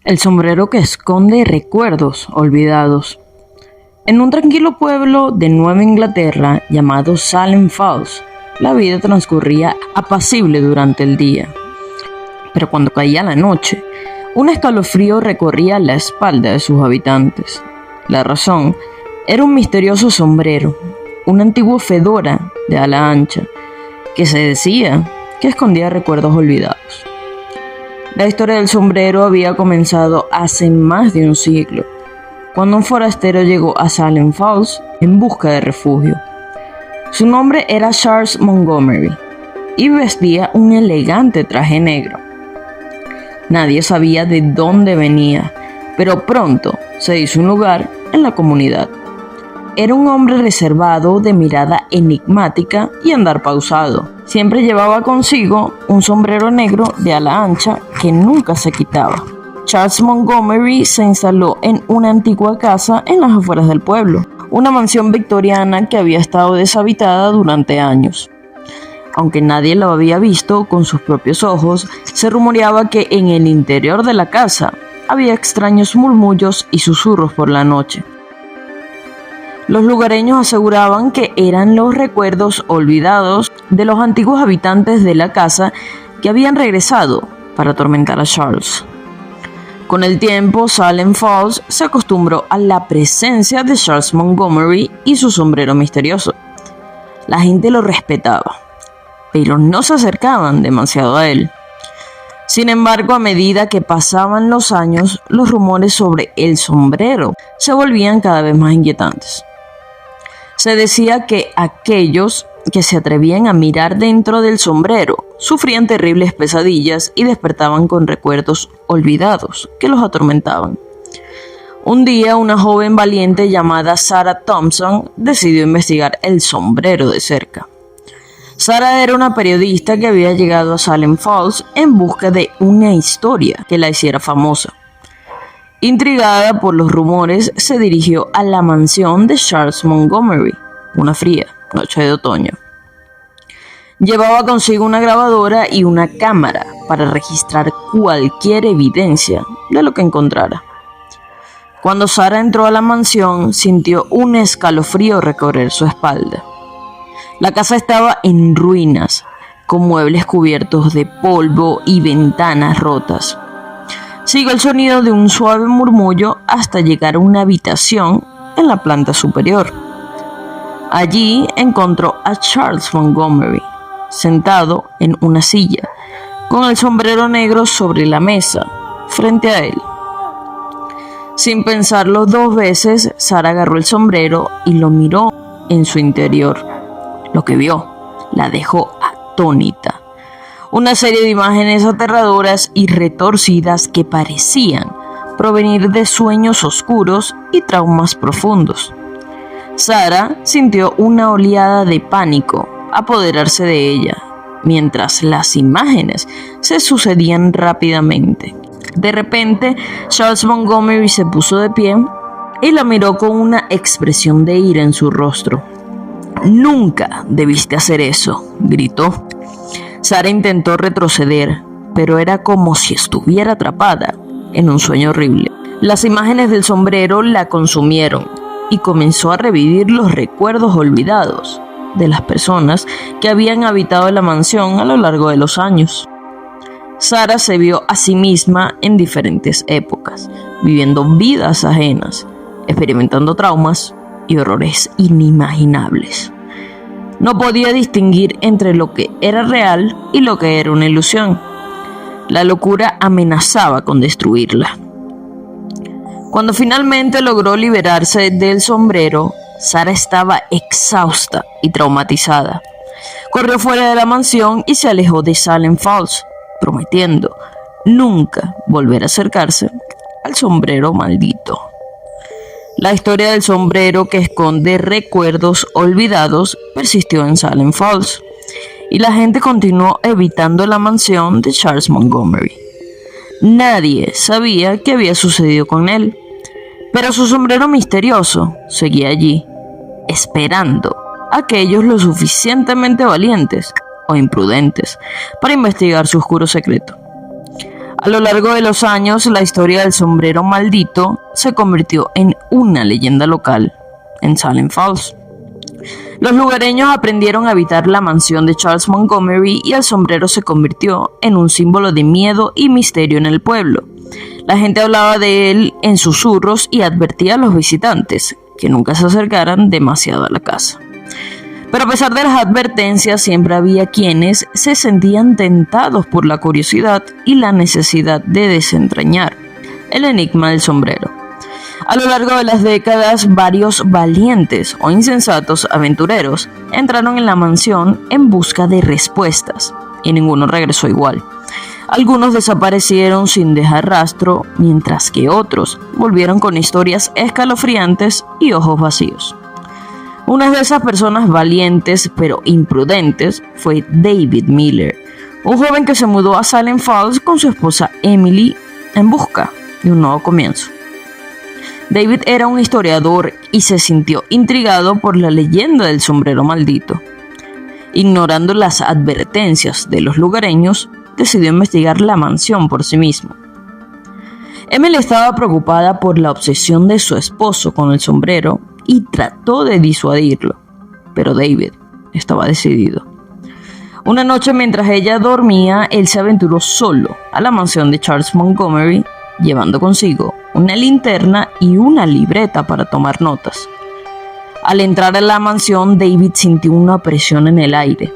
El sombrero que esconde recuerdos olvidados. En un tranquilo pueblo de Nueva Inglaterra llamado Salem Falls, la vida transcurría apacible durante el día. Pero cuando caía la noche, un escalofrío recorría la espalda de sus habitantes. La razón era un misterioso sombrero, un antiguo fedora de ala ancha, que se decía que escondía recuerdos olvidados. La historia del sombrero había comenzado hace más de un siglo, cuando un forastero llegó a Salem Falls en busca de refugio. Su nombre era Charles Montgomery y vestía un elegante traje negro. Nadie sabía de dónde venía, pero pronto se hizo un lugar en la comunidad. Era un hombre reservado, de mirada enigmática y andar pausado. Siempre llevaba consigo un sombrero negro de ala ancha que nunca se quitaba. Charles Montgomery se instaló en una antigua casa en las afueras del pueblo, una mansión victoriana que había estado deshabitada durante años. Aunque nadie lo había visto con sus propios ojos, se rumoreaba que en el interior de la casa había extraños murmullos y susurros por la noche. Los lugareños aseguraban que eran los recuerdos olvidados de los antiguos habitantes de la casa que habían regresado para atormentar a Charles. Con el tiempo, Salem Falls se acostumbró a la presencia de Charles Montgomery y su sombrero misterioso. La gente lo respetaba, pero no se acercaban demasiado a él. Sin embargo, a medida que pasaban los años, los rumores sobre el sombrero se volvían cada vez más inquietantes. Se decía que aquellos que se atrevían a mirar dentro del sombrero sufrían terribles pesadillas y despertaban con recuerdos olvidados que los atormentaban. Un día, una joven valiente llamada Sarah Thompson decidió investigar el sombrero de cerca. Sarah era una periodista que había llegado a Salem Falls en busca de una historia que la hiciera famosa. Intrigada por los rumores, se dirigió a la mansión de Charles Montgomery, una fría noche de otoño. Llevaba consigo una grabadora y una cámara para registrar cualquier evidencia de lo que encontrara. Cuando Sarah entró a la mansión, sintió un escalofrío recorrer su espalda. La casa estaba en ruinas, con muebles cubiertos de polvo y ventanas rotas. Siguió el sonido de un suave murmullo hasta llegar a una habitación en la planta superior. Allí encontró a Charles Montgomery, sentado en una silla, con el sombrero negro sobre la mesa, frente a él. Sin pensarlo dos veces, Sarah agarró el sombrero y lo miró en su interior. Lo que vio la dejó atónita. Una serie de imágenes aterradoras y retorcidas que parecían provenir de sueños oscuros y traumas profundos. Sarah sintió una oleada de pánico apoderarse de ella, mientras las imágenes se sucedían rápidamente. De repente, Charles Montgomery se puso de pie y la miró con una expresión de ira en su rostro. «Nunca debiste hacer eso», gritó. Sarah intentó retroceder, pero era como si estuviera atrapada en un sueño horrible. Las imágenes del sombrero la consumieron y comenzó a revivir los recuerdos olvidados de las personas que habían habitado la mansión a lo largo de los años. Sarah se vio a sí misma en diferentes épocas, viviendo vidas ajenas, experimentando traumas y horrores inimaginables. No podía distinguir entre lo que era real y lo que era una ilusión. La locura amenazaba con destruirla. Cuando finalmente logró liberarse del sombrero, Sarah estaba exhausta y traumatizada. Corrió fuera de la mansión y se alejó de Salem Falls, prometiendo nunca volver a acercarse al sombrero maldito. La historia del sombrero que esconde recuerdos olvidados persistió en Salem Falls, y la gente continuó evitando la mansión de Charles Montgomery. Nadie sabía qué había sucedido con él, pero su sombrero misterioso seguía allí, esperando a aquellos lo suficientemente valientes o imprudentes para investigar su oscuro secreto. A lo largo de los años, la historia del sombrero maldito se convirtió en una leyenda local en Salem Falls. Los lugareños aprendieron a habitar la mansión de Charles Montgomery y el sombrero se convirtió en un símbolo de miedo y misterio en el pueblo. La gente hablaba de él en susurros y advertía a los visitantes que nunca se acercaran demasiado a la casa. Pero a pesar de las advertencias, siempre había quienes se sentían tentados por la curiosidad y la necesidad de desentrañar el enigma del sombrero. A lo largo de las décadas, varios valientes o insensatos aventureros entraron en la mansión en busca de respuestas, y ninguno regresó igual. Algunos desaparecieron sin dejar rastro, mientras que otros volvieron con historias escalofriantes y ojos vacíos. Una de esas personas valientes pero imprudentes fue David Miller, un joven que se mudó a Salem Falls con su esposa Emily en busca de un nuevo comienzo. David era un historiador y se sintió intrigado por la leyenda del sombrero maldito. Ignorando las advertencias de los lugareños, decidió investigar la mansión por sí mismo. Emily estaba preocupada por la obsesión de su esposo con el sombrero y trató de disuadirlo, pero David estaba decidido. Una noche, mientras ella dormía, él se aventuró solo a la mansión de Charles Montgomery, llevando consigo una linterna y una libreta para tomar notas. Al entrar a la mansión, David sintió una presión en el aire,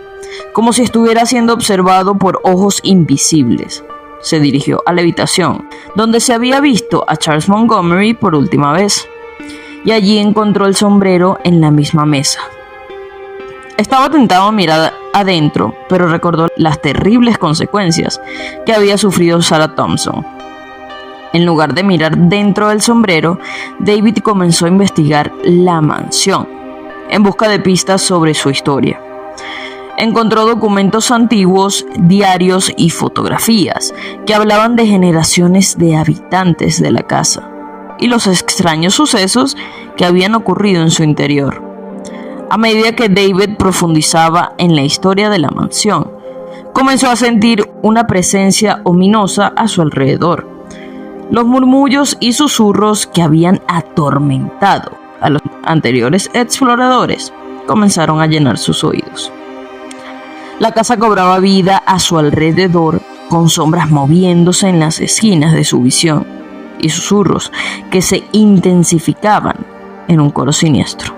como si estuviera siendo observado por ojos invisibles. Se dirigió a la habitación, donde se había visto a Charles Montgomery por última vez, y allí encontró el sombrero en la misma mesa. Estaba tentado a mirar adentro, pero recordó las terribles consecuencias que había sufrido Sarah Thompson. En lugar de mirar dentro del sombrero, David comenzó a investigar la mansión, en busca de pistas sobre su historia. Encontró documentos antiguos, diarios y fotografías que hablaban de generaciones de habitantes de la casa y los extraños sucesos que habían ocurrido en su interior. A medida que David profundizaba en la historia de la mansión, comenzó a sentir una presencia ominosa a su alrededor. Los murmullos y susurros que habían atormentado a los anteriores exploradores comenzaron a llenar sus oídos. La casa cobraba vida a su alrededor, con sombras moviéndose en las esquinas de su visión y susurros que se intensificaban en un coro siniestro.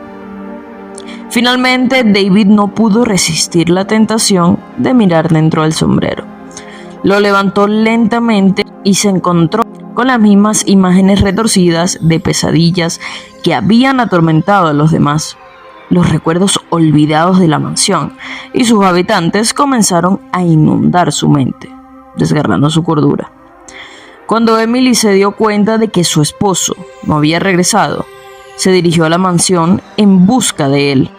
Finalmente, David no pudo resistir la tentación de mirar dentro del sombrero. Lo levantó lentamente y se encontró con las mismas imágenes retorcidas de pesadillas que habían atormentado a los demás. Los recuerdos olvidados de la mansión y sus habitantes comenzaron a inundar su mente, desgarrando su cordura. Cuando Emily se dio cuenta de que su esposo no había regresado, se dirigió a la mansión en busca de él.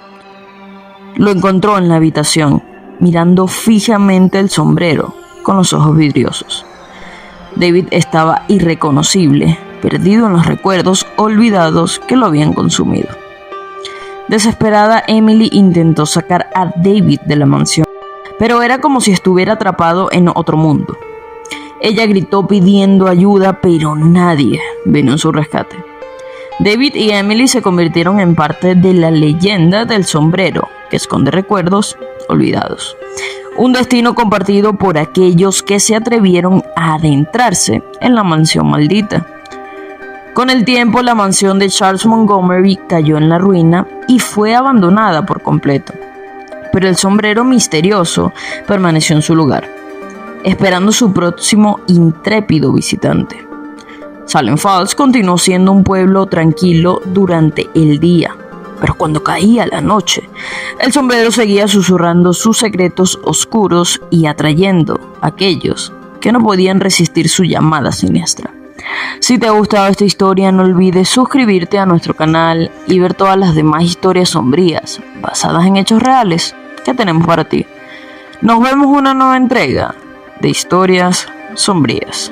Lo encontró en la habitación, mirando fijamente el sombrero con los ojos vidriosos. David estaba irreconocible, perdido en los recuerdos olvidados que lo habían consumido. Desesperada, Emily intentó sacar a David de la mansión, pero era como si estuviera atrapado en otro mundo. Ella gritó pidiendo ayuda, pero nadie vino en su rescate. David y Emily se convirtieron en parte de la leyenda del sombrero, que esconde recuerdos olvidados. Un destino compartido por aquellos que se atrevieron a adentrarse en la mansión maldita. Con el tiempo, la mansión de Charles Montgomery cayó en la ruina y fue abandonada por completo. Pero el sombrero misterioso permaneció en su lugar, esperando su próximo intrépido visitante. Salem Falls continuó siendo un pueblo tranquilo durante el día, pero cuando caía la noche, el sombrero seguía susurrando sus secretos oscuros y atrayendo a aquellos que no podían resistir su llamada siniestra. Si te ha gustado esta historia, no olvides suscribirte a nuestro canal y ver todas las demás historias sombrías basadas en hechos reales que tenemos para ti. Nos vemos en una nueva entrega de Historias Sombrías.